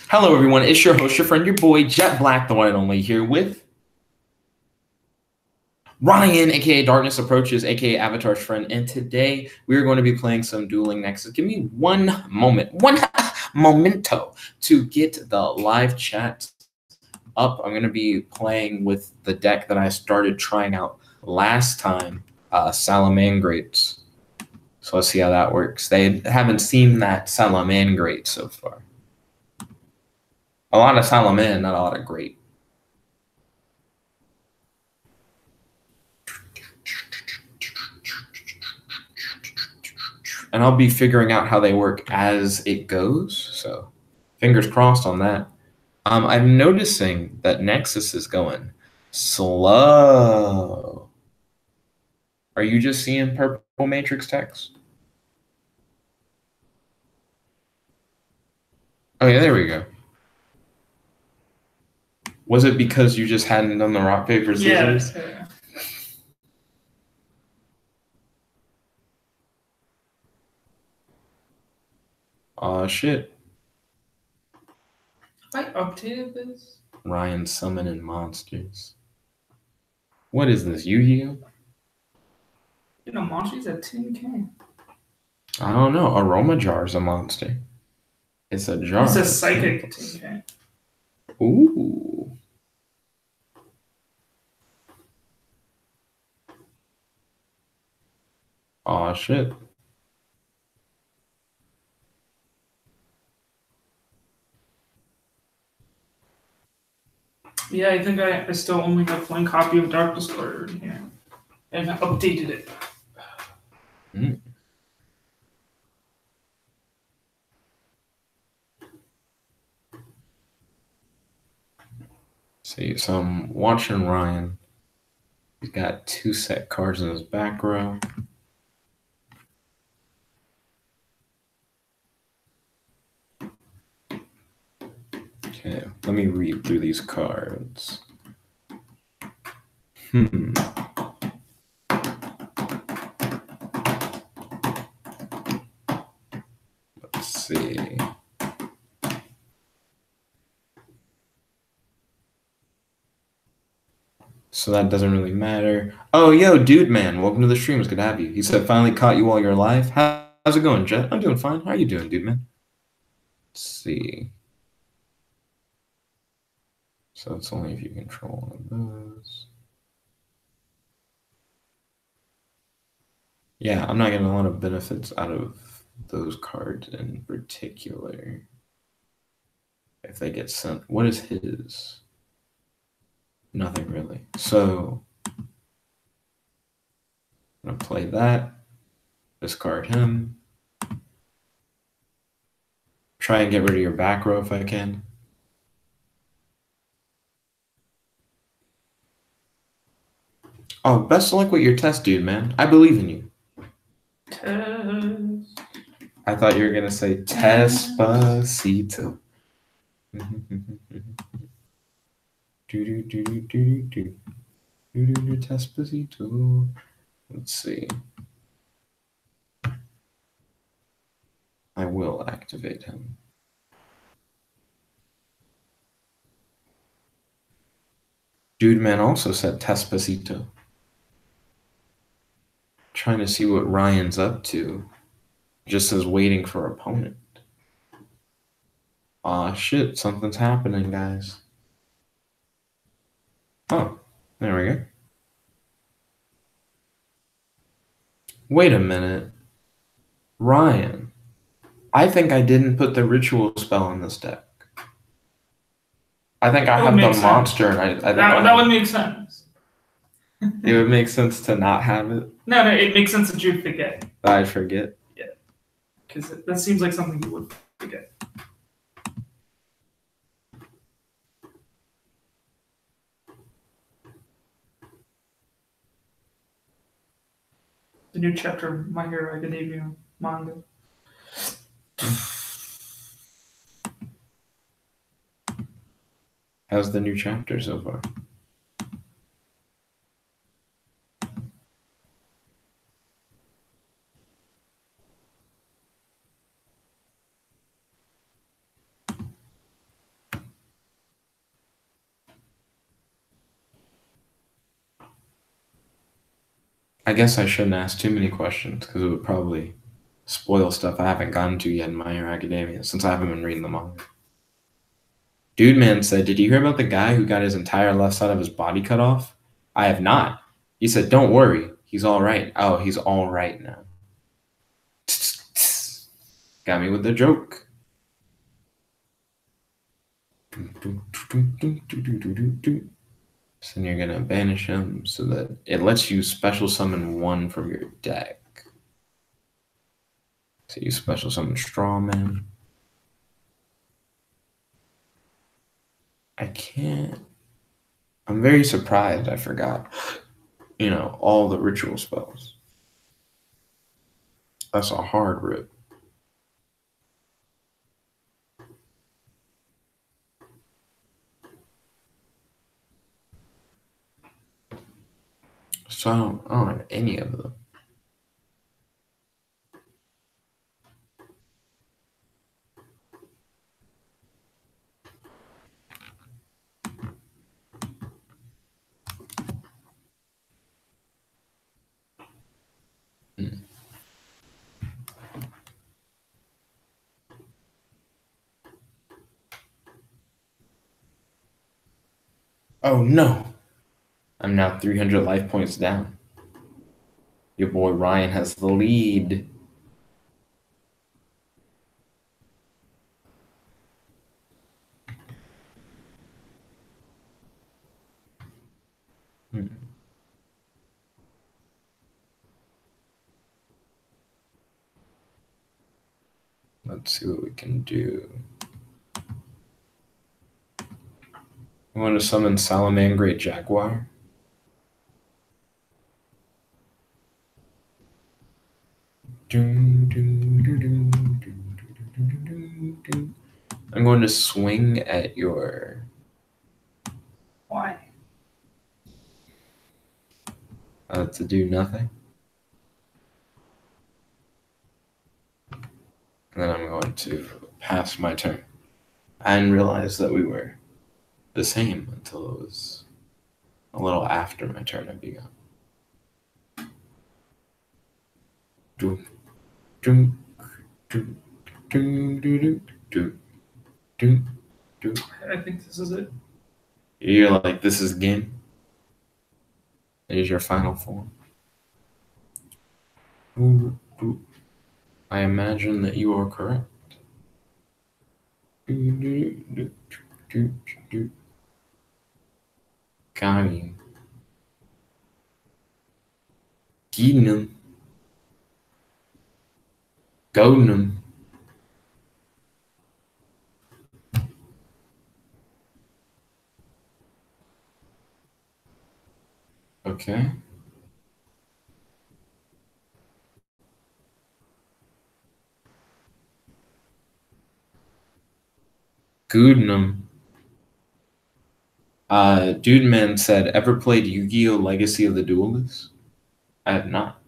Hello, everyone. It's your host, your friend, your boy, Jet Black, the one and only, here with Ryan, aka Darkness Approaches, aka Avatar's friend. And today we are going to be playing some Dueling Nexus. Give me one moment, one momento to get the live chat up. I'm going to be playing with the deck that I started trying out last time, Salamangrates. So let's see how that works. They haven't seen that Salamangrate so far. A lot of Salaman, not a lot of great. And I'll be figuring out how they work as it goes. So fingers crossed on that. I'm noticing that Nexus is going slow. Are you just seeing purple matrix text? Oh, yeah, there we go. Was it because you just hadn't done the rock, paper, scissors? Yeah. Aw, shit. I updated this. Ryan summoning monsters. What is this, Yu-Gi-Oh? You know, monsters at 10K. I don't know. Aroma Jar's a monster. It's a jar. It's a psychic 10K. Ooh. Aw, shit. Yeah, I think I still only have one copy of Dark Destroyer in here. I haven't updated it. See, so I'm watching Ryan. He's got 2 set cards in his back row. Okay, let me read through these cards. Let's see. So that doesn't really matter. Oh, yo, dude, man, welcome to the stream. It's good to have you. He said, finally caught you while you're alive. How's it going, Jet? I'm doing fine. How are you doing, dude, man? Let's see. So it's only if you control one of those. Yeah, I'm not getting a lot of benefits out of those cards in particular. If they get sent, what is his? Nothing really. So I'm gonna play that, discard him, try and get rid of your back row if I can. Oh, best of luck with your test, dude, man. I believe in you. Test. I thought you were gonna say Despacito. Despacito. Let's see. I will activate him. Dude man also said Despacito. Trying to see what Ryan's up to. Just as waiting for opponent. Aw, shit, something's happening, guys. Oh, there we go. Wait a minute. Ryan, I think I didn't put the ritual spell in this deck. I think I have the monster, and I think that would make sense. It would make sense to not have it. No, it makes sense that you'd forget. I forget. Yeah, because that seems like something you would forget. The new chapter of My Hero Academia manga. How's the new chapter so far? I guess I shouldn't ask too many questions because it would probably spoil stuff I haven't gotten to yet in My Hero Academia since I haven't been reading the manga. Dude Man said, did you hear about the guy who got his entire left side of his body cut off? I have not. He said, don't worry. He's all right. Oh, he's all right now. Got me with the joke. So then you're going to banish him so that it lets you special summon one from your deck. So you special summon Strawman. I can't. I'm very surprised I forgot, all the ritual spells. That's a hard rip. So I don't have any of them. Oh no! I'm now 300 life points down. Your boy Ryan has the lead. Let's see what we can do. I want to summon Salamangreat Jaguar. I'm going to swing at your... Why? To do nothing. And then I'm going to pass my turn. I didn't realize that we were the same until it was a little after my turn had begun. I think this is it. You're like, this is game. It is your final form. I imagine that you are correct. Kami. Ginum. Gonum. Okay. Goodnum. Dude Man said, ever played Yu-Gi-Oh! Legacy of the Duelist? I have not.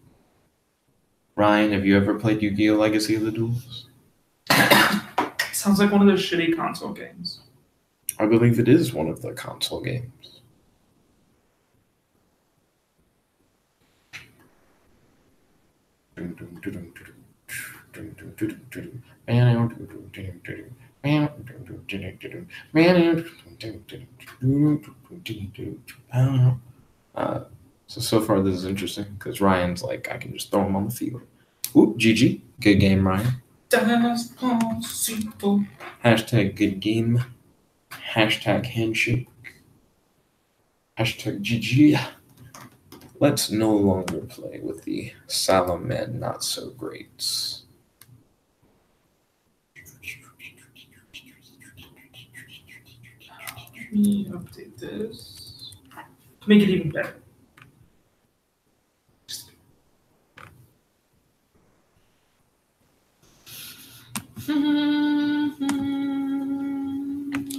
Ryan, have you ever played Yu-Gi-Oh! Legacy of the Duelist? Sounds like one of those shitty console games. I believe it is one of the console games. So far this is interesting because Ryan's like, I can just throw him on the field. Ooh, GG. Good game, Ryan. Hashtag good game. Hashtag handshake. Hashtag GG. Let's no longer play with the Salaman not so greats. Let me update this to make it even better.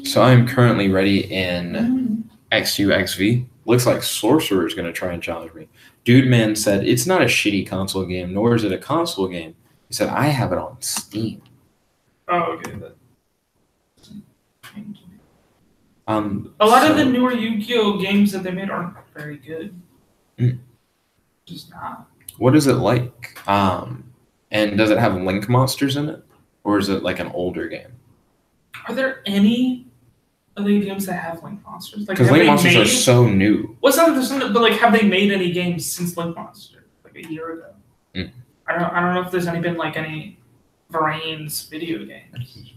So I'm currently ready in XU XV. Looks like Sorcerer is going to try and challenge me. Dude Man said, it's not a shitty console game, nor is it a console game. He said, I have it on Steam. Oh, okay. A lot of the newer Yu-Gi-Oh games that they made aren't very good. Just not. What is it like? And does it have Link monsters in it, or is it like an older game? Are there any other games that have Link monsters? Like, because Link monsters are so new. What's not that? But like, have they made any games since Link Monster, like a year ago? Mm. I don't know if there's been like any Vrain's video games.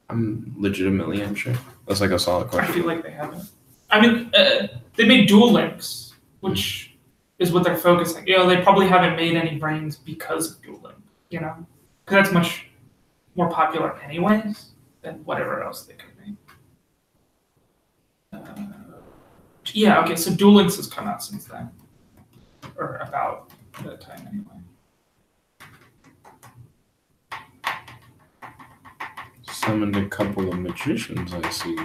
I'm legitimately unsure. That's like a solid question. I feel like they haven't. I mean, they made Duel Links, which is what they're focusing. You know, they probably haven't made any Vrains because of Duel Link. You know, because that's much more popular anyways than whatever else they could make. Yeah, okay, so Duel Links has come out since then. Or about that time anyway. Summoned a couple of magicians, I see.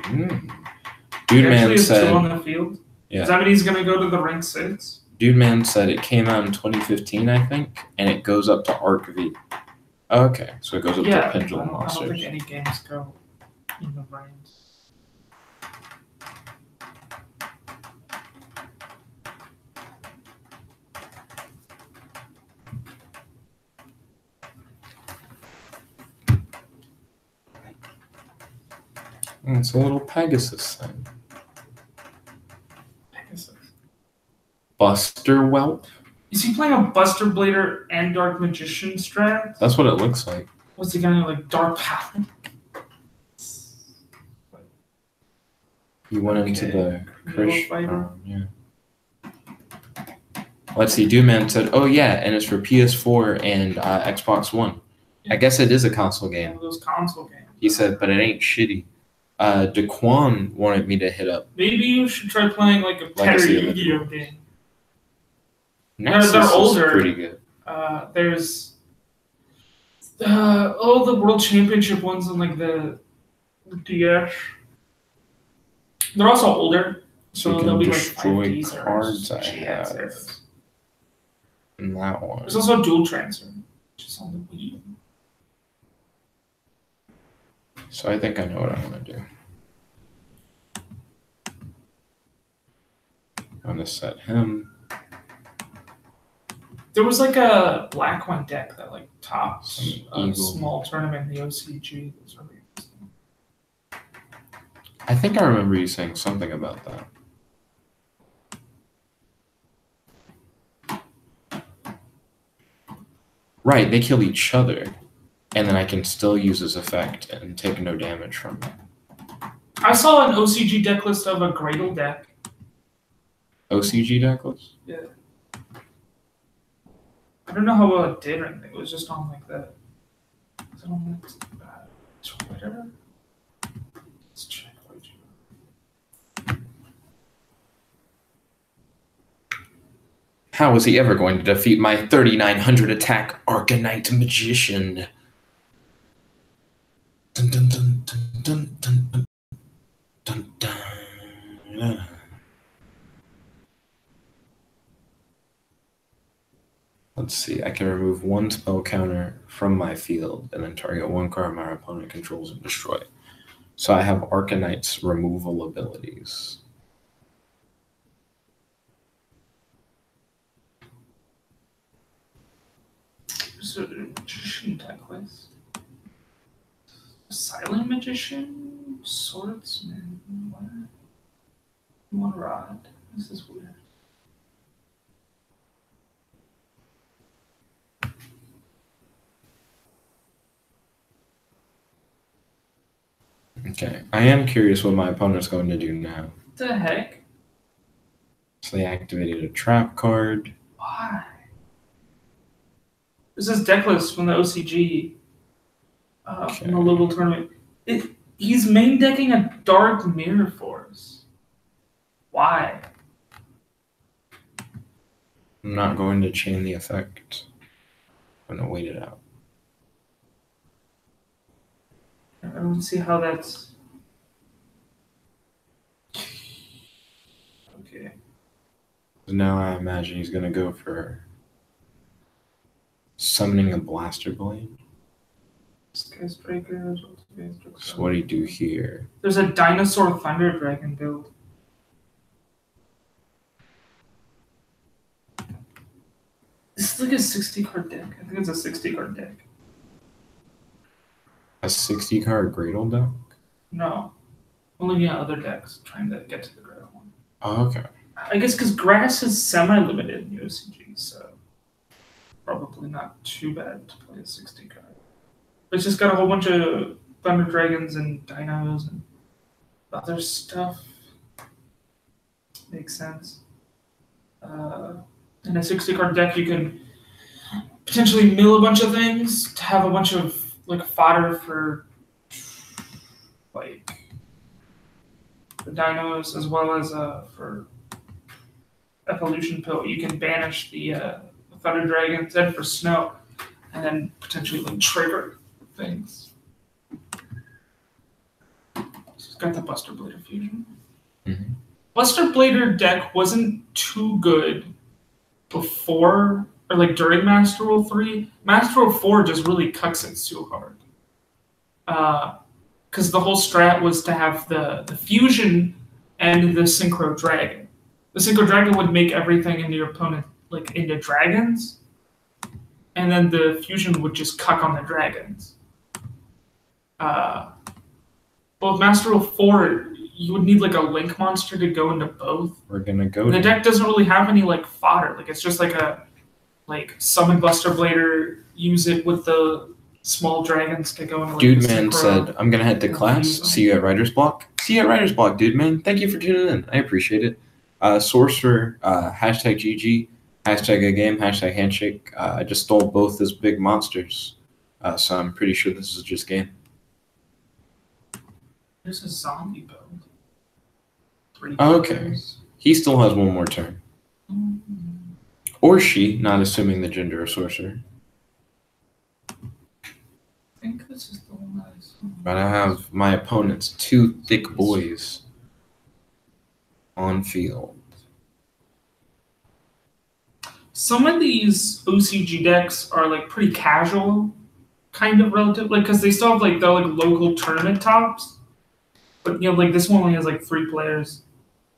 Dude Man said... two on the field? Yeah. Does that mean he's going to go to the rank 6? Dude Man said it came out in 2015, I think, and it goes up to Arc V. Okay, so it goes up to Pendulum Monsters. I don't think any games go in the ranks. It's a little Pegasus thing. Pegasus. Buster Whelp? Is he playing a Buster Blader and Dark Magician strat? That's what it looks like. What's he gonna like Dark Paladin? He went into the Christian. Yeah. Let's see. Dooman said, "Oh yeah, and it's for PS4 and Xbox One." I guess it is a console game. One of those console games. He said, but it ain't shitty. Daquan wanted me to hit up. Maybe you should try playing like a better Yu-Gi-Oh game. Nexus they're older. Is pretty good. There's the World Championship ones on like the DS. They're also older, so they'll be like 5Ds cards I have. And that one. There's also Dual Transfer, which is on the Wii. So I think I know what I want to do. I'm going to set him. There was like a black one deck that like topped a small tournament in the OCG. It was really interesting. I think I remember you saying something about that. Right, they kill each other. And then I can still use his effect and take no damage from it. I saw an OCG deck list of a Gradle deck. OCG deck list? Yeah. I don't know how well it did or anything. It was just on like the... Was it on Twitter? Let's check. How was he ever going to defeat my 3,900 attack Arcanite Magician? Dun, dun, dun, dun, dun, dun, dun, dun. Let's see, I can remove one spell counter from my field and then target one card my opponent controls and destroy it. So I have Arcanite's removal abilities. So Magician deck list. Silent Magician? Swordsman? What? One rod. This is weird. Okay, I am curious what my opponent's going to do now. What the heck? So they activated a trap card. Why? This is deck list from the OCG. From the local tournament. He's main decking a Dark Mirror Force. Why? I'm not going to chain the effect. I'm going to wait it out. I don't see how that's... Okay. Now I imagine he's going to go for summoning a Blaster Blade. Skyscraper. So what do you do here? There's a Dinosaur Thunder Dragon build. It's like a 60 card deck. I think it's a 60 card deck. A 60 card Gradle deck? No. I'm looking at other decks trying to get to the Gradle one. Oh, okay. I guess because Grass is semi-limited in the OCG, so probably not too bad to play a 60 card. But it's just got a whole bunch of Thunder Dragons and Dinos and other stuff. Makes sense. In a 60 card deck, you can potentially mill a bunch of things to have a bunch of like fodder for like the dinos, as well as for evolution pill. You can banish the Thunder Dragons and for snow, and then potentially like trigger things. It's got the Buster Blader fusion. Mm-hmm. Buster Blader deck wasn't too good before or like during Master Rule 3. Master Rule 4 just really cuts it too hard. Because the whole strat was to have the fusion and the Synchro Dragon. The Synchro Dragon would make everything in your opponent like into dragons, and then the fusion would just cuck on the dragons. But with Master Rule 4, you would need like a link monster to go into both. We're gonna go. And the deck doesn't really have any like fodder. Like it's just like a summon Buster Blader, use it with the small dragons to go into. Like, Dude Man said, "I'm gonna head to class. See you at Writer's Block." See you at Writer's Block, Dude Man. Thank you for tuning in. I appreciate it. Sorcerer, hashtag GG, hashtag a game, hashtag handshake. I just stole both as big monsters, so I'm pretty sure this is just game. There's a zombie build. Okay. He still has one more turn. Mm-hmm. Or she, not assuming the gender of sorcerer. I think this is the one that I saw. But I have my opponent's two thick boys on field. Some of these OCG decks are like pretty casual, kind of relative, like because they still have like they're like local tournament tops. But you know, like this one only has like 3 players,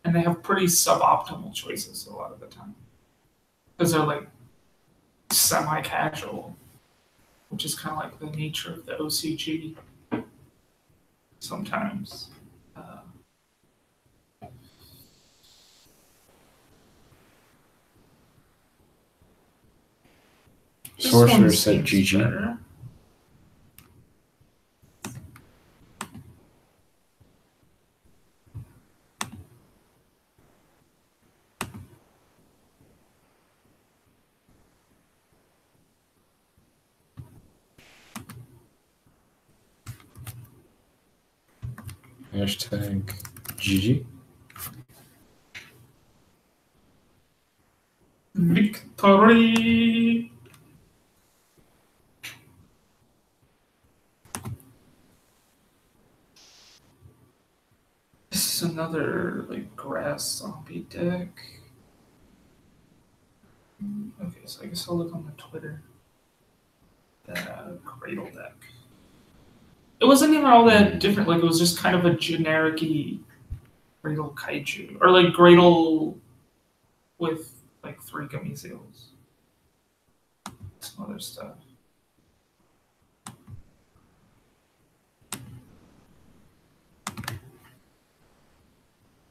and they have pretty suboptimal choices a lot of the time. Because they're like semi-casual, which is kind of like the nature of the OCG sometimes. Sorcerer said GG. Better. Hashtag GG. Victory! This is another like grass zombie deck. Okay, so I guess I'll look on the Twitter. The Cradle deck. It wasn't even all that different. Like it was just kind of a generic-y Cradle Kaiju, or like Cradle with like 3 gummy seals. Some other stuff.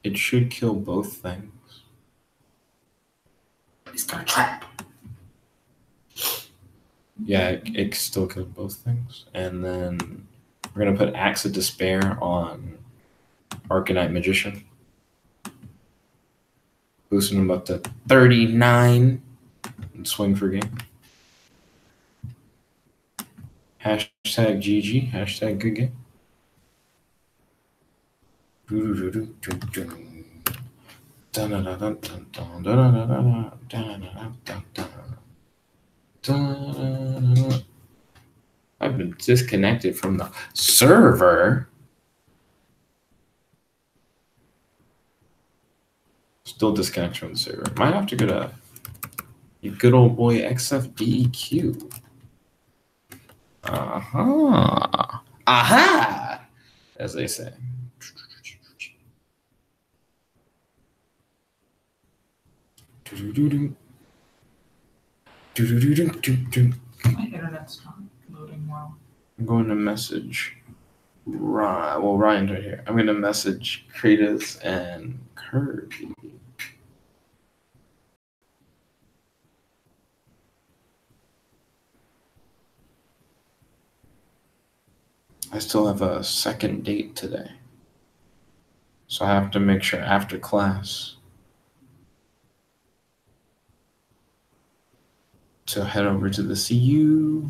It should kill both things. He's got a trap. Yeah, it still killed both things. And then we're going to put Axe of Despair on Arcanite Magician. Boosting him up to 39 and swing for game. Hashtag GG, hashtag good game. I've been disconnected from the server. Still disconnected from the server. Might have to go to your good old boy XFDEQ. Aha. Aha! As they say. My internet's not loading well. I'm going to message Ryan. Well, Ryan's right here. I'm going to message Kratos and Kirby. I still have a second date today. So I have to make sure after class to head over to the CU.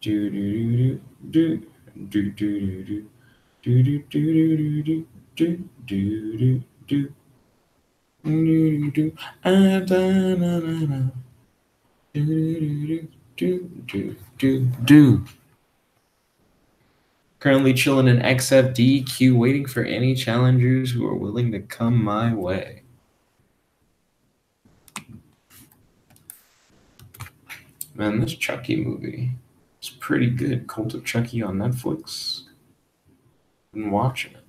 Do do do do do do do do do do do do do do do do. Currently chilling in XFD queue, waiting for any challengers who are willing to come my way. Man, this Chucky movie is pretty good. Cult of Chucky on Netflix. Been watching it.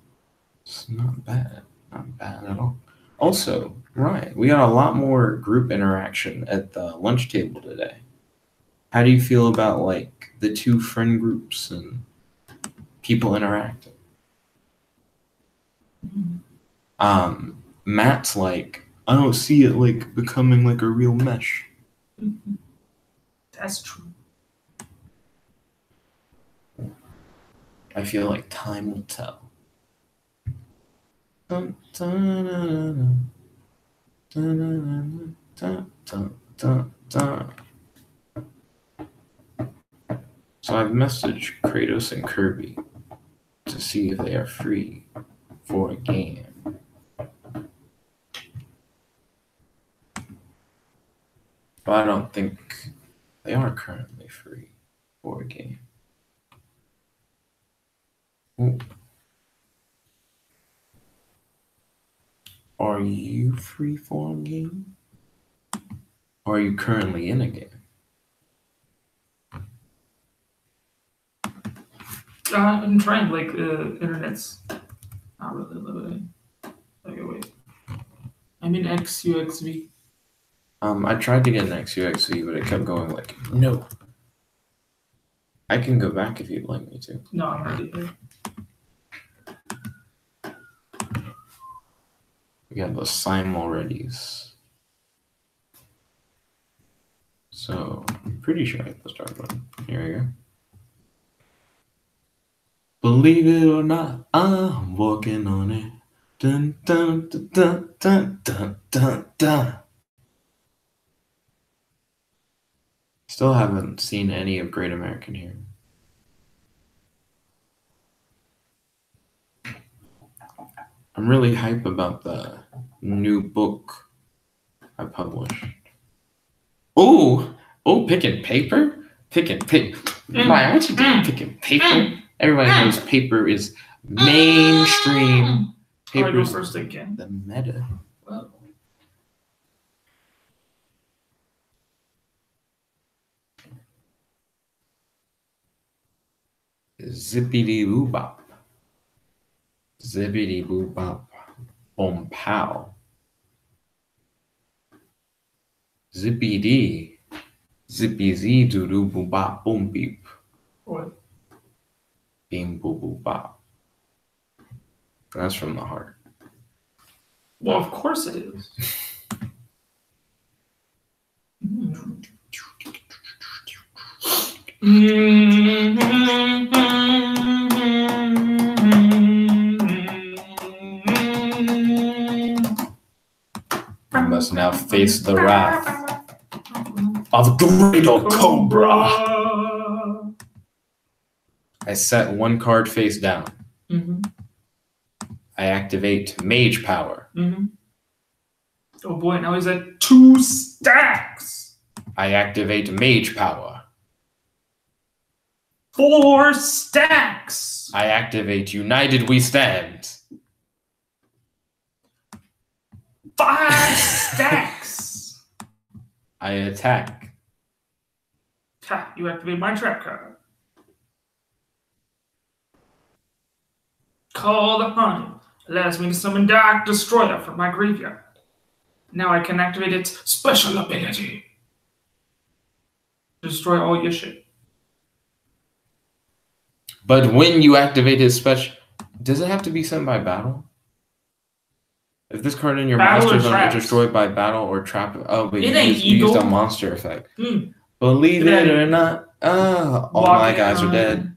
It's not bad. Not bad at all. Also, Ryan, we got a lot more group interaction at the lunch table today. How do you feel about like the two friend groups and people interacting? Matt's like, I don't see it like becoming like a real mesh. That's true. I feel like time will tell. So I've messaged Kratos and Kirby to see if they are free for a game. But I don't think they are currently free for a game. Ooh. Are you free for a game? Or are you currently in a game? I'm trying, like, internet's not really loading. Okay, wait. I'm in XUXV. I tried to get an XUXV, but it kept going like, no. I can go back if you'd like me to. No, I'm already here. We got the simul-readies. So, I'm pretty sure I hit the start button. Here we go. Believe it or not, I'm working on it. Dun, dun, dun, dun, dun, dun, dun, dun. Still haven't seen any of Great American here. I'm really hype about the new book I published. Oh, picking paper? Picking paper. Why aren't you doing picking paper? Everybody knows paper is mainstream. Paper is first again. The meta. Well. Zippity boo bop. Zippity boo bop. Boom pow. Zippy dee. Zippy zee doo doo boo bop boom beep. What? Beam boo boo bop. That's from the heart. Well, of course it is. I must now face the wrath of great old Cobra. I set one card face down. I activate Mage Power. Oh boy, now he's at 2 stacks. I activate Mage Power. 4 stacks. I activate United We Stand. 5 stacks. I attack. Ha, you activate my trap card. Call the Honey. Allows me to summon Dark Destroyer from my graveyard. Now I can activate its special ability. Destroy all your shit. But when you activate his special, does it have to be sent by battle? If this card in your monster zone is destroyed by battle or trap, oh, but you used a monster effect. Believe it or not, all my guys are dead.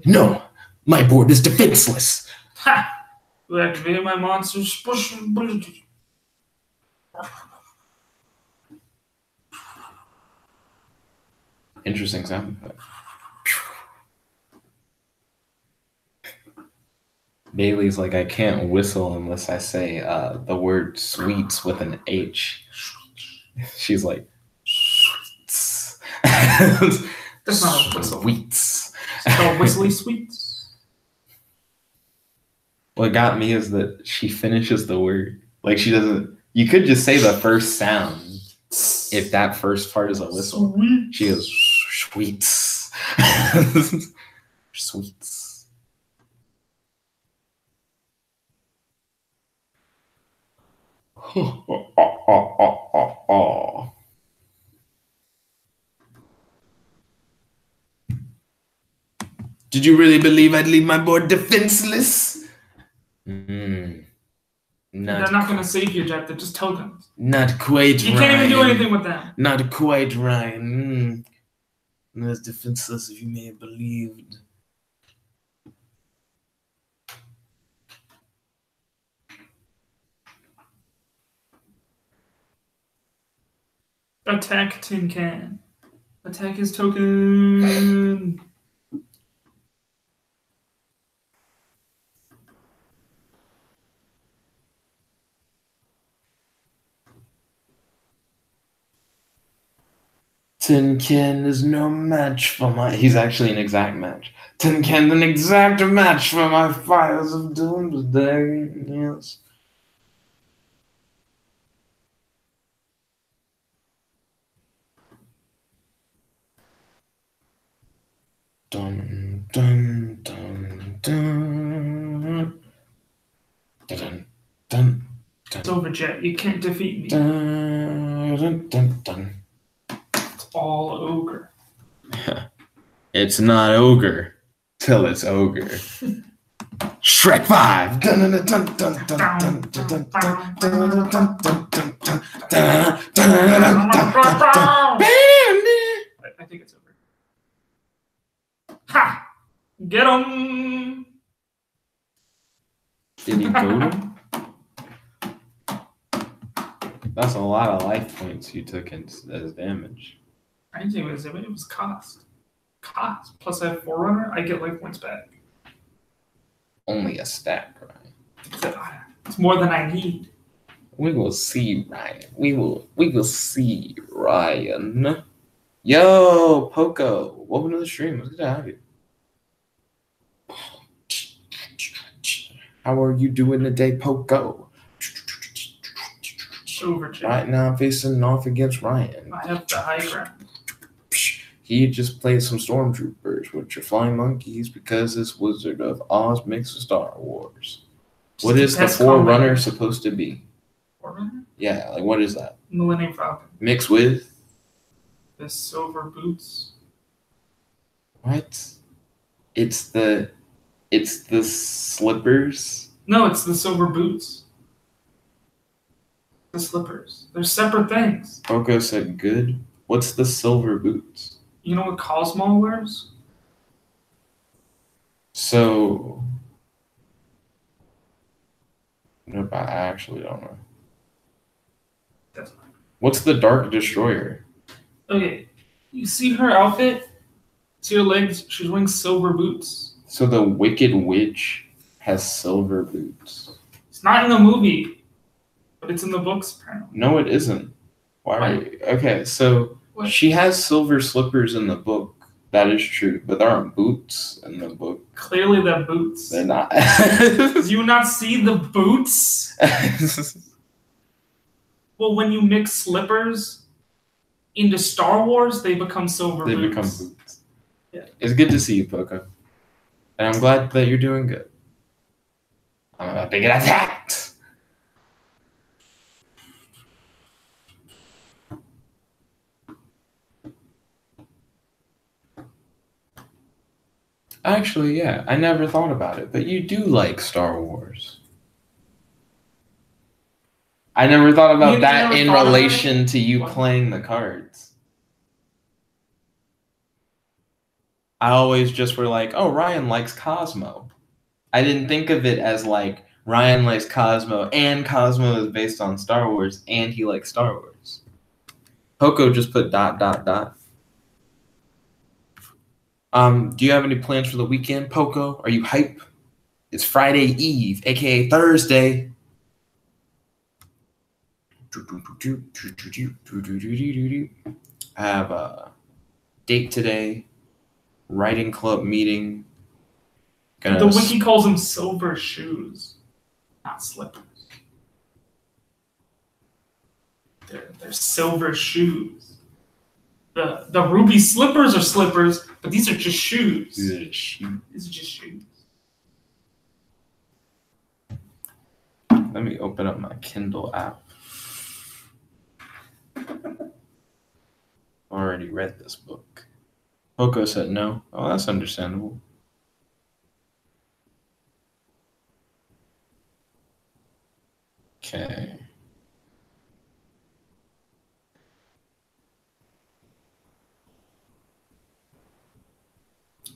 No, my board is defenseless. Ha! We activated my monster's special ability. Interesting sound effect. Bailey's like, I can't whistle unless I say the word sweets with an H. She's like, sweets. That's not a whistle. Sweets. It's called whistly sweets. What got me is that she finishes the word. Like she doesn't, you could just say the first sound if that first part is a whistle. Sweet. She goes, sweets. Sweets. Did you really believe I'd leave my board defenseless? They're not going to save you, Jack. They're just tokens. Not quite, You can't even do anything with them. Not quite, Ryan. Not as defenseless as you may have believed. Attack Tin Can. Attack his token. Tin Can is no match for my... He's actually an exact match. Tin Can's an exact match for my Fires of Doomsday. Yes. Dun, dun, dun, dun. Dun, dun, dun. It's over, Jet. You can't defeat me. Dun, dun, dun, dun. It's all ogre. It's not ogre till it's ogre. Shrek 5. Dun, dun, dun, dun, dun, dun, dun, dun, dun, dun, dun, dun, dun. I think it's over. Ha! Get him! Did he go him? That's a lot of life points you took as damage. I didn't think it was cost. Cost. Plus I have Forerunner, I get life points back. Only a stack, right? It's more than I need. We will see, Ryan. We will see, Ryan. Yo, Poco. Welcome to the stream. What's good to have you? How are you doing today, Poco? Right now I'm facing off against Ryan. I have the high ground. He just played some stormtroopers, which are flying monkeys, because it's Wizard of Oz mixed with Star Wars. What is the Forerunner supposed to be? Forerunner? Yeah, like what is that? Millennium Falcon. Mixed with? The silver boots. What? It's the slippers? No, it's the silver boots. The slippers. They're separate things. Poco said good. What's the silver boots? You know what Cosmo wears? So... Nope, I actually don't know. That's not. What's the Dark Destroyer? Okay, you see her outfit? See her legs? She's wearing silver boots. So the Wicked Witch has silver boots. It's not in the movie, but it's in the books apparently. No, it isn't. Why are you... Okay, so what? She has silver slippers in the book. That is true, but there aren't boots in the book. Clearly they're boots. They're not. Do you not see the boots? Well, when you mix slippers into Star Wars, they become silver boots. They become boots. Yeah. It's good to see you, Poco. And I'm glad that you're doing good. I'm about to get attacked. Actually, yeah, I never thought about it, but you do like Star Wars. I never thought about that in relation to you playing the cards. I always just were like, oh, Ryan likes Cosmo. I didn't think of it as like Ryan likes Cosmo and Cosmo is based on Star Wars and he likes Star Wars. Poco just put ... Do you have any plans for the weekend, Poco? Are you hype? It's Friday Eve, aka Thursday. I have a date today, writing club meeting. The wiki calls them silver shoes, not slippers. They're silver shoes. The ruby slippers are slippers, but these are just shoes. These are shoes. These are just shoes. Let me open up my Kindle app. Already read this book. Poco said no. Oh, that's understandable. Okay.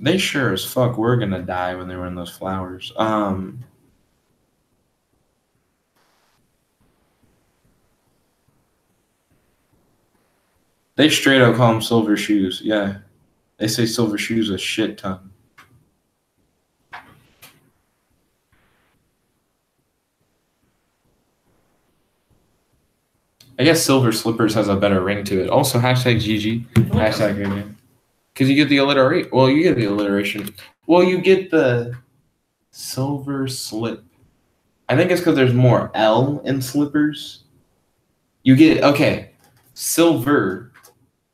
They sure as fuck were gonna die when they were in those flowers. They straight up call them silver shoes. Yeah. They say silver shoes a shit ton. I guess silver slippers has a better ring to it. Also, hashtag GG. Hashtag GG. Because you get the alliteration. Well, you get the alliteration. Well, you get the silver slip. I think it's because there's more L in slippers. You get, okay, silver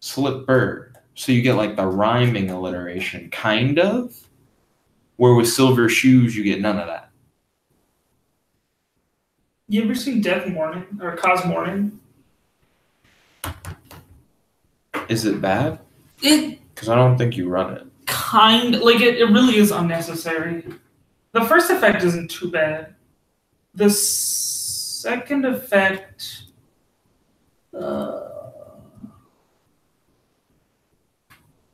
slipper. So you get like the rhyming alliteration, kind of. Where with silver shoes, you get none of that. You ever seen Death Morning or Cos Morning? Is it bad? It Because I don't think you run it. It really is unnecessary. The first effect isn't too bad. The second effect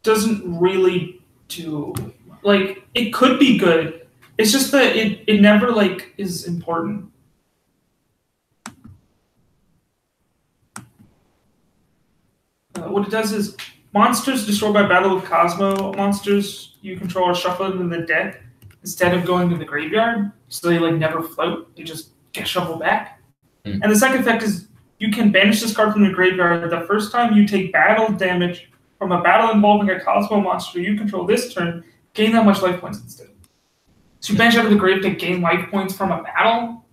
doesn't really do, like, it could be good. It's just that it never like is important. What it does is monsters destroyed by battle with Cosmo monsters you control are shuffled into the deck instead of going to the graveyard, so they like never float. They just get shuffled back. And the second effect is you can banish this card from the graveyard the first time you take battle damage from a battle involving a Cosmo monster you control this turn. Gain that much life points instead. So you banish out of the grave to gain life points from a battle.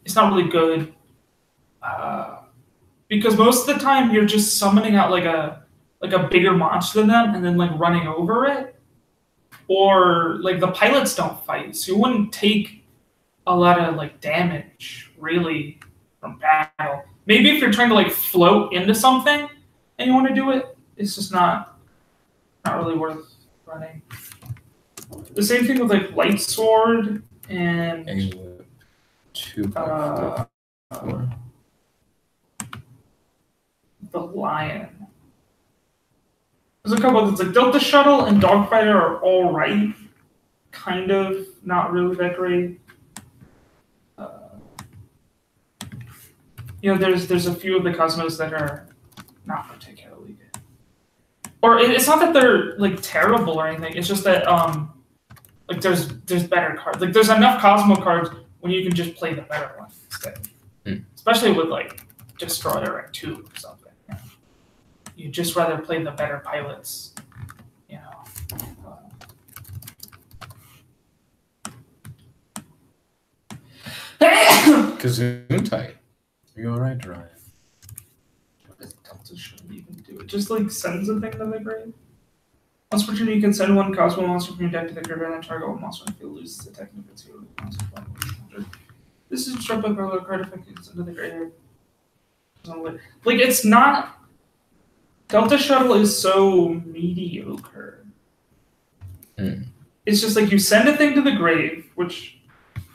It's not really good. Because most of the time you're just summoning out like a bigger monster than them and then like running over it. Or like the pilots don't fight, so you wouldn't take a lot of like damage really from battle. Maybe if you're trying to like float into something and you want to do it, it's just not really worth running. The same thing with like Light Sword and 2.4. the Lion. There's a couple that's like Delta Shuttle and Dogfighter are all right, kind of, not really that great. There's a few of the Cosmos that are not particularly good. Or it's not that they're like terrible or anything. It's just that like there's better cards. Like there's enough Cosmo cards when you can just play the better one instead. Especially with like Destroyer and 2 or something. You'd just rather play the better pilots, you know. Gesundheit. Are you alright, Ryan? Delta shouldn't even do it. Just like sends a thing to the grave. Once per turn, you can send one Cosmo monster from your deck to the graveyard and target one monster on the field loses the attack if it's your monster. This is struck by a card effect into the graveyard. Like, it's not. Delta Shuttle is so mediocre. It's just like you send a thing to the grave, which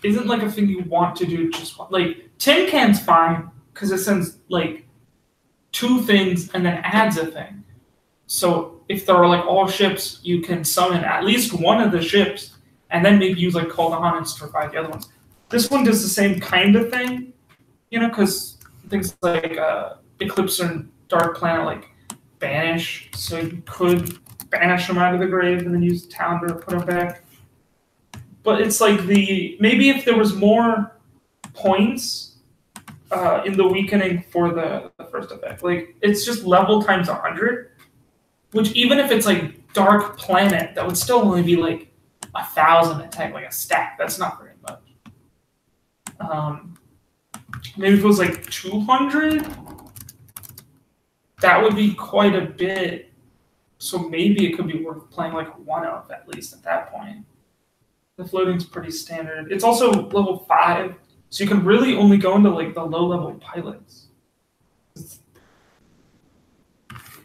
isn't like a thing you want to do. Just like Tin Can's fine because it sends like 2 things and then adds a thing. So if there are like all ships, you can summon at least one of the ships and then maybe use like Call the Honest to revive the other ones. This one does the same kind of thing, you know, because things like Eclipse and Dark Planet like banish, so you could banish them out of the grave and then use Town to put them back. But it's like maybe if there was more points in the weakening for the first effect, like it's just level times 100, which even if it's like Dark Planet, that would still only be like 1,000 attack, like a stack. That's not very much. Maybe if it was like 200, that would be quite a bit. So maybe it could be worth playing like one of at least at that point. The floating's pretty standard. It's also level 5, so you can really only go into like the low-level pilots.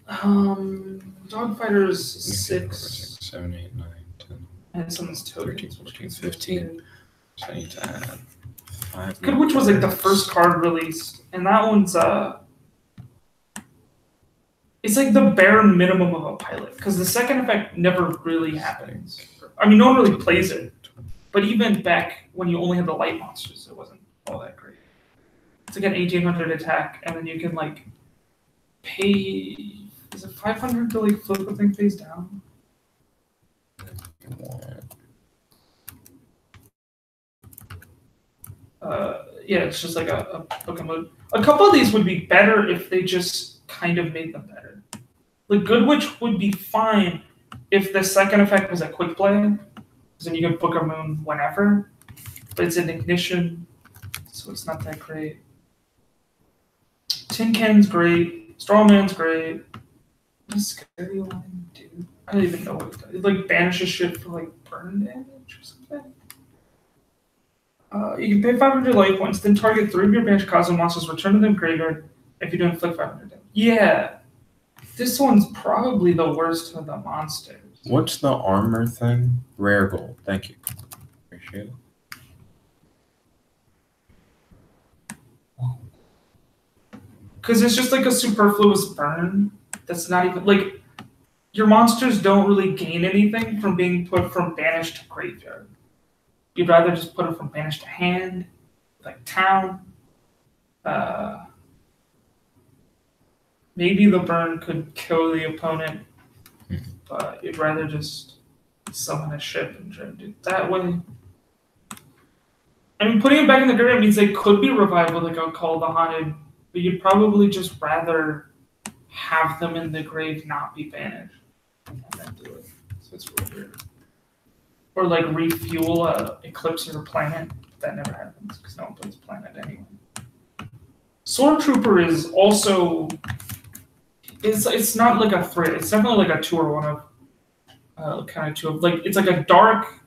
Dogfighters 6, 7, 8, 9, 10, and someone's 13, 14, 15. So I need to add 5. Which was like the first card released, and that one's it's like the bare minimum of a pilot, because the second effect never really happens. I mean, no one really plays it, but even back when you only had the light monsters, it wasn't all that great. It's like an 1,800 attack, and then you can like pay. Is it 500 to like flip the thing face down? Yeah, it's just like a Pokemon mode. A couple of these would be better if they just kind of made them better. Like Good Witch would be fine if the second effect was a quick play, because then you can book a moon whenever. But it's an ignition, so it's not that great. Tin Can's great. Strawman's great. What does Scary Line do? I don't even know what it does. It like banishes shit for like burn damage or something. You can pay 500 life points, then target 3 of your banished Cosmo monsters, return to them graveyard if you do inflict 500 damage. Yeah. This one's probably the worst of the monsters. What's the armor thing? Rare gold. Thank you. Appreciate it. Because it's just like a superfluous burn. That's not even like your monsters don't really gain anything from being put from banished to graveyard. You'd rather just put it from banished to hand, like Town. Maybe the burn could kill the opponent, but you'd rather just summon a ship and try to do it that way. I mean, putting it back in the graveyard means they could be revived with like a Call the Haunted, but you'd probably just rather have them in the grave not be banished and then do it. So it's really weird. Or like refuel a Eclipse or a Planet. That never happens because no one plays Planet anyway. Sword Trooper is also it's not like a threat. It's definitely like a 2 or 1 of kind of 2 of like it's like a dark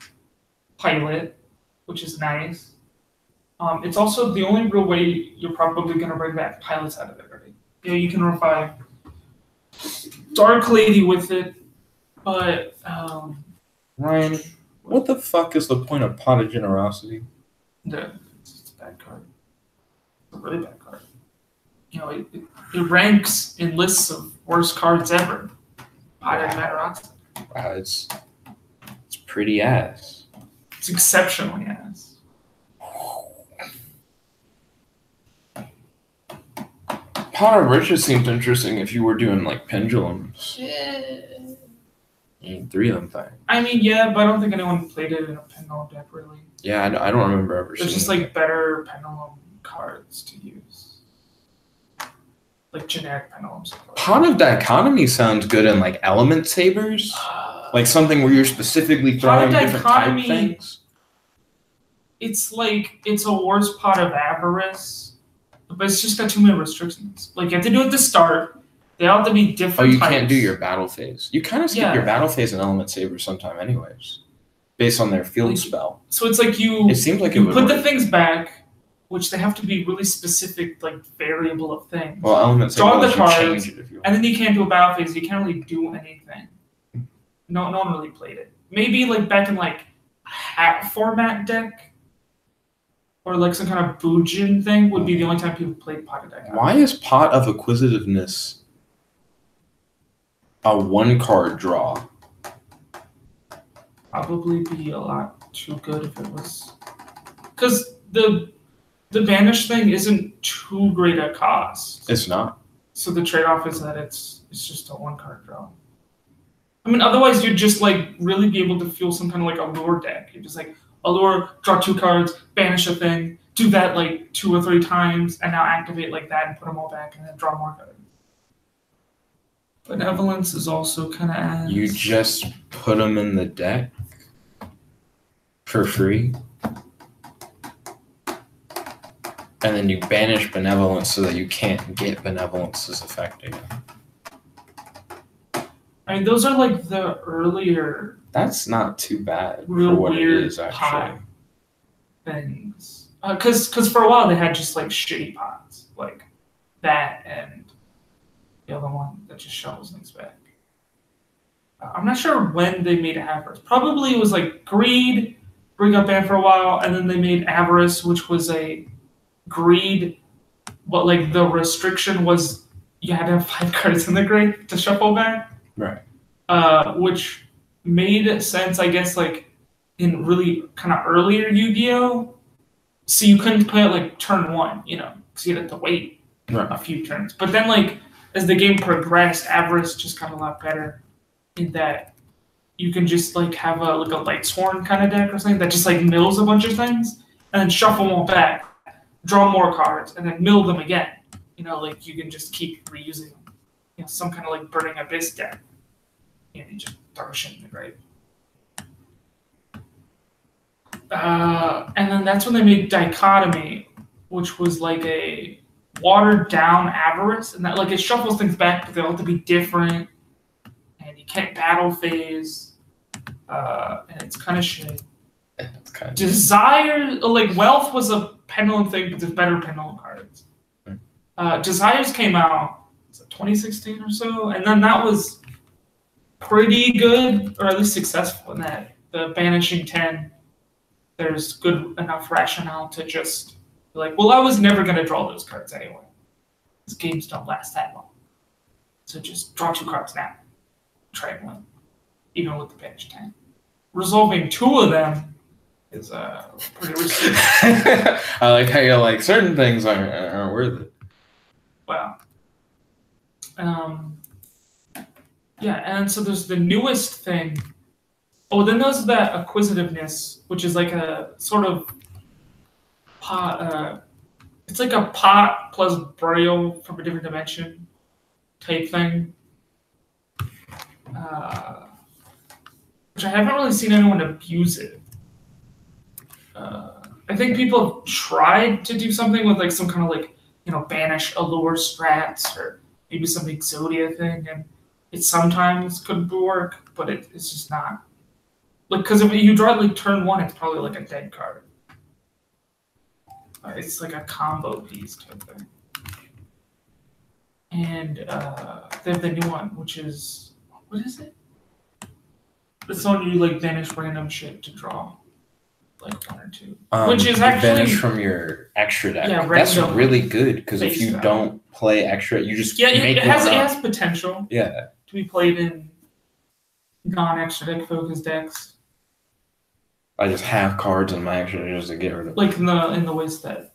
pilot, which is nice. It's also the only real way you're probably gonna bring back pilots out of it, right? You know, you can revive Dark Lady with it, but Ryan, what the fuck is the point of Pot of Generosity? Yeah, it's a bad card. It's a really bad card. You know, it ranks in lists of worst cards ever. Pot of Generosity. Wow, it's pretty ass. It's exceptionally ass. Pot of Riches seems interesting if you were doing like pendulums. Yeah. You need 3 of them things. I mean, yeah, but I don't think anyone played it in a pendulum deck, really. Yeah, I don't remember ever seeing There's just like better pendulum cards to use. Like generic pendulums. Pot of Dichotomy sounds good in like Element Sabers. Like something where you're specifically throwing different type things. It's like, it's a worse Pot of Avarice, but it's just got too many restrictions. Like you have to do it at the start, They all have to be Oh, different you types. can't do your battle phase. You kind of skip your battle phase and element saber sometime anyways, based on their field spell. So it's like you. It seems like you it would put work. the things back, which they have to be really specific, like variable of things. Well, element saber draw the lets you cards, change it if you want. and then you can't do a battle phase. You can't really do anything. No one really played it. Maybe like back in like hat format deck. Or like some kind of Boojin thing would be the only time people played Pot of Deck. Why is Pot of Acquisitiveness a 1-card draw? Probably be a lot too good if it was, because the banish thing isn't too great a cost. It's not. So the trade-off is that it's just a 1-card draw. I mean, otherwise you'd just like really be able to feel some kind of like allure deck. You're just like allure, draw 2 cards, banish a thing, do that like 2 or 3 times, and now activate like that and put them all back, and then draw more cards. Benevolence is also kind of ass. You just put them in the deck for free, and then you banish Benevolence so that you can't get Benevolence's effect again. I mean, those are like the earlier. That's not too bad real for what weird it is, actually. pot things. Because for a while they had just like shitty pots, like that and the other one that just shovels things back. I'm not sure when they made Avarice. Probably it was like Greed, Bring Up Band for a while, and then they made Avarice, which was a Greed, but like the restriction was you had to have 5 cards in the grave to shuffle back. Right. Which made sense, I guess, like in really kind of earlier Yu-Gi-Oh! So you couldn't play it like turn 1, you know, because you had to wait a few turns. But then, like, as the game progressed, Avarice just got a lot better in that you can just like have a Light Sworn kind of deck or something that just like mills a bunch of things and then shuffle them all back, draw more cards, and then mill them again. You know, like you can just keep reusing them. You know, some kind of like Burning Abyss deck. You know, you just throw shit in the grave. And then that's when they made Dichotomy, which was like a watered down Avarice, and that like it shuffles things back, but they all have to be different, and you can't battle phase, and it's kind of shit. Desire, like Wealth was a pendulum thing, but there's better pendulum cards. Desires came out 2016 or so, and then that was pretty good, or at least successful in that the banishing 10. There's good enough rationale to just be like, well, I was never going to draw those cards anyway. These games don't last that long. So just draw 2 cards now. Try and win. Even with the banish 10. Resolving 2 of them is pretty risky. I like how you're like, certain things aren't worth it. Wow. Yeah, and so there's the newest thing. Oh, then there's that acquisitiveness, which is like a sort of pot. It's like a pot plus burial from a different dimension type thing. Which I haven't really seen anyone abuse it. I think people have tried to do something with like some kind of like, you know, banish allure strats or maybe some Exodia thing, and it sometimes could work, but it's just not. Like, because if you draw it like turn 1, it's probably like a dead card. It's like a combo piece type thing. And they have the new one, which is, what is it? It's one you like banish random shit to draw like 1 or 2. Which is actually banish from your extra deck. Yeah, that's really good because if you don't play extra, you just make it has potential. Yeah. To be played in non-extra deck focused decks. I just have cards in my extra just to get rid of. Like in the ways that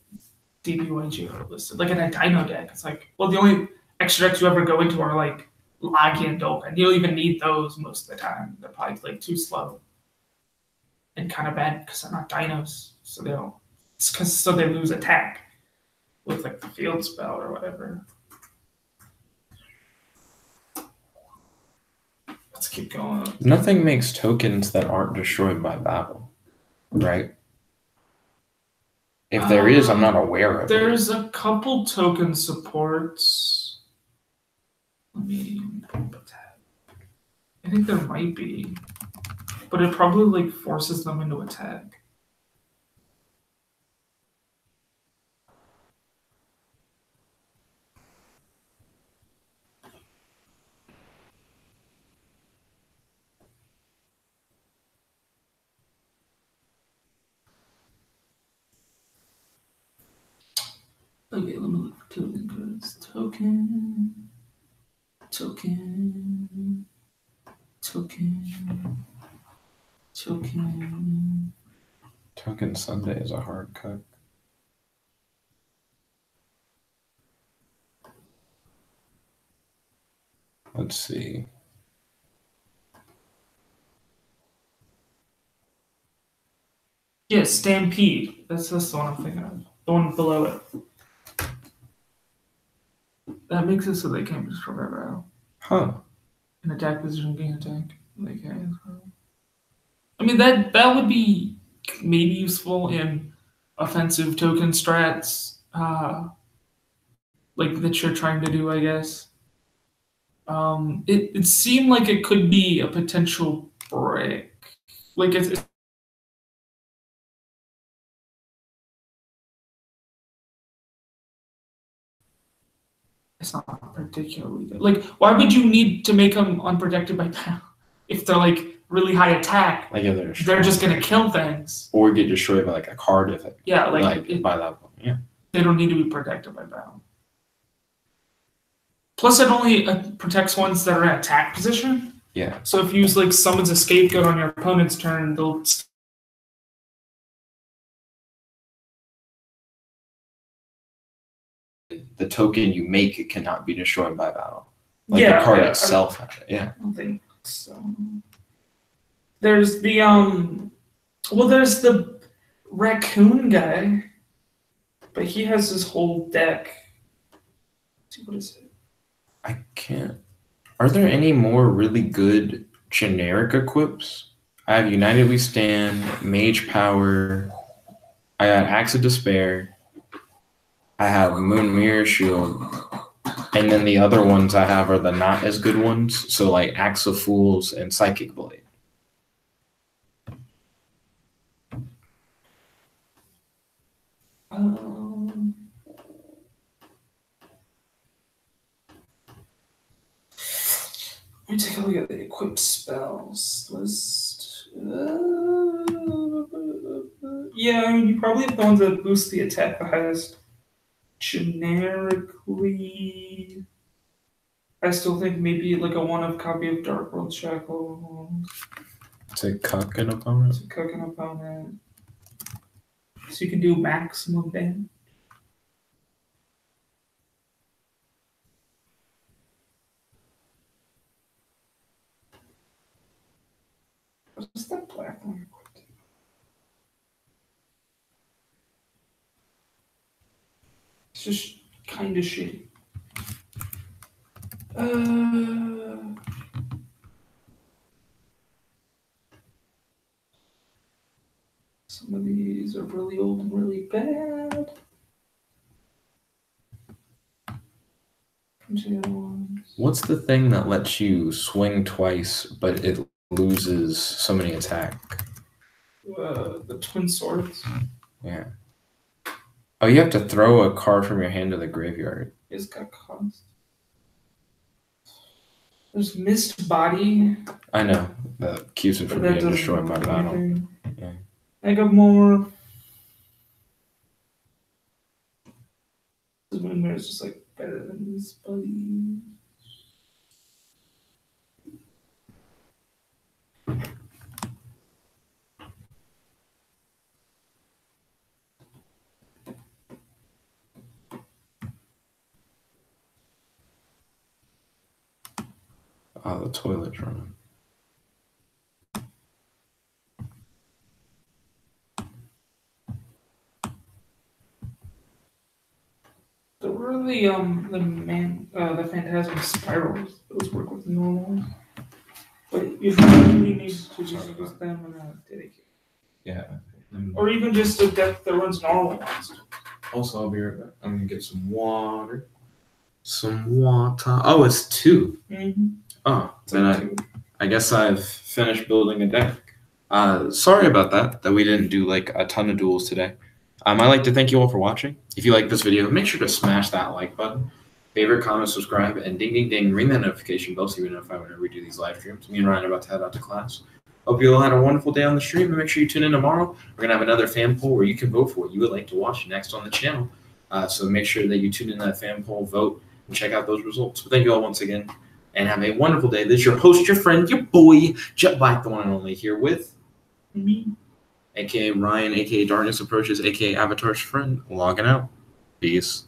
DBYG listed, like in a Dino deck, it's like, well, the only extra decks you ever go into are like Lagi and Dolk, and you don't even need those most of the time. They're probably like too slow and kind of bad because they're not dinos, so they don't. So they lose attack with like the field spell or whatever. Let's keep going. Nothing makes tokens that aren't destroyed by battle, right? If there is, I'm not aware of There's a couple token supports. Let me pull up a tab. I think there might be, but it probably like forces them into attack. Okay, let me look for token cards. Token. Token Sunday is a hard cut. Let's see. Yeah, Stampede. That's the one I'm thinking of. The one below it. That makes it so they can't just forever out. Huh. An attack position gain attack. They can. I mean that would be maybe useful in offensive token strats, like that you're trying to do, I guess. It seemed like it could be a potential break. Like it's not particularly good. Like, why would you need to make them unprotected by pound if they're like really high attack? Like if they're just gonna kill things or get destroyed by like a card if it. Yeah, by that point. Yeah. They don't need to be protected by bound. Plus, it only protects ones that are in attack position. Yeah. So if you use like summons a scapegoat on your opponent's turn, they'll. The token you make cannot be destroyed by battle. Like Yeah, the card yeah, itself. Yeah. I don't think so. There's the there's the raccoon guy, but he has his whole deck. Let's see, what is it? I can't. Are there any more really good generic equips? I have United We Stand, Mage Power. I got Axe of Despair. I have Moon Mirror Shield. And then the other ones I have are the not as good ones. So like Axe of Fools and Psychic Blade. Let me take a look at the equipped spells list. Yeah, I mean, you probably have the ones that boost the attack the highest. Generically, I still think maybe like a one-of copy of Dark World Shackle. To cuck an opponent? To cook an opponent. So you can do maximum damage. What's that black one equipped? It's just kind of shitty. Some of these are really old and really bad. What's the thing that lets you swing twice, but it loses so many attack? The twin swords. Yeah. Oh, you have to throw a card from your hand to the graveyard. It's got cost. There's Mist Body. I know. That keeps it from being destroyed by battle. Yeah. I got more. The Moon Mirror is just like better than Mist Body. Oh, the toilet's running. There were the Phantasm Spirals. Those work with normal. But you really need to just use them in a dedicated. Yeah. Or even just a deck that runs normal ones. Also, I'll be right back. I'm gonna get some water. some water. Oh, it's 2. Mm-hmm. Oh, then I guess I've finished building a deck. Sorry about that we didn't do like a ton of duels today. I'd like to thank you all for watching. If you like this video, make sure to smash that like button, favorite, comment, subscribe, and ding, ding, ding, ring that notification bell so you're notified whenever we do these live streams. Me and Ryan are about to head out to class. Hope you all had a wonderful day on the stream, and make sure you tune in tomorrow. We're going to have another fan poll where you can vote for what you would like to watch next on the channel. So make sure that you tune in that fan poll, vote, and check out those results. But thank you all once again, and have a wonderful day. This is your host, your friend, your boy, Jet Black, the one and only, here with Me. a.k.a. Ryan, a.k.a. Darkness Approaches, a.k.a. Avatar's friend, logging out. Peace.